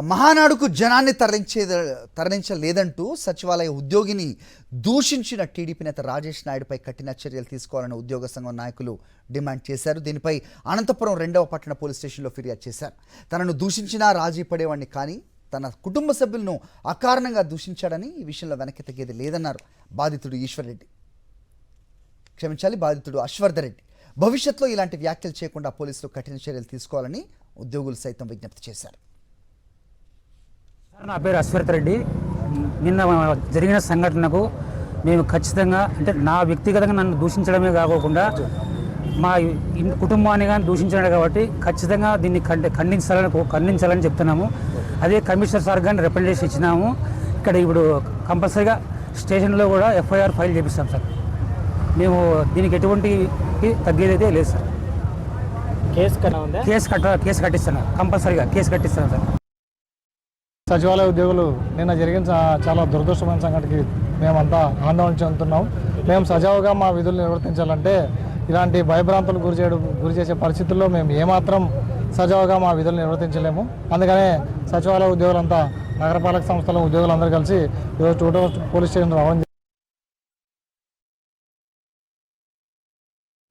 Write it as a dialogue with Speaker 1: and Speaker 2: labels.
Speaker 1: మహానాడుకు జనాన్ని తరలించలేదంటూ సచివాలయ ఉద్యోగిని దూషించిన టీడీపీ నేత రాజేష్ నాయుడుపై కఠిన చర్యలు తీసుకోవాలని ఉద్యోగ సంఘం నాయకులు డిమాండ్ చేశారు. దీనిపై అనంతపురం 2వ పట్టణ పోలీస్ స్టేషన్లో ఫిర్యాదు చేశారు. తనను దూషించినా రాజీ పడేవాడిని కానీ తన కుటుంబ సభ్యులను అకారణంగా దూషించాడని ఈ విషయంలో వెనక్కి తగ్గేది లేదన్నారు బాధితుడు బాధితుడు అశ్వర్ధర్ రెడ్డి. భవిష్యత్తులో ఇలాంటి వ్యాఖ్యలు చేయకుండా పోలీసులు కఠిన చర్యలు తీసుకోవాలని ఉద్యోగులు సైతం విజ్ఞప్తి చేశారు.
Speaker 2: నా పేరు అశ్వర్ధర్ రెడ్డి. నిన్న జరిగిన సంఘటనకు మేము ఖచ్చితంగా అంటే నా వ్యక్తిగతంగా నన్ను దూషించడమే కాకుండా మా కుటుంబాన్ని కానీ దూషించడం కాబట్టి ఖచ్చితంగా దీన్ని ఖండించాలని చెప్తున్నాము. అదే కమిషనర్ సార్ కానీ రిప్రజెంటేషన్ ఇచ్చినాము. ఇక్కడ ఇప్పుడు కంపల్సరీగా స్టేషన్లో కూడా ఎఫ్ఐఆర్ ఫైల్ చేపిస్తాం సార్. మేము దీనికి ఎటువంటి తగ్గేదైతే లేదు సార్. కేసు కట్టిస్తున్నాం, కంపల్సరీగా కేసు కట్టిస్తున్నాం సార్.
Speaker 3: సచివాలయ ఉద్యోగులు నిన్న జరిగిన చాలా దురదృష్టమైన సంఘటనకి మేమంతా ఆందోళన చెందుతున్నాం. మేము సజావుగా మా విధులు నిర్వర్తించాలంటే ఇలాంటి భయభ్రాంతులు గురి చేసే పరిస్థితుల్లో మేము ఏమాత్రం సజావుగా మా విధులు నిర్వర్తించలేము. అందుకనే సచివాలయ ఉద్యోగులంతా నగరపాలక సంస్థల ఉద్యోగులందరూ కలిసి ఈరోజు 2వ పోలీస్ స్టేషన్ రావడం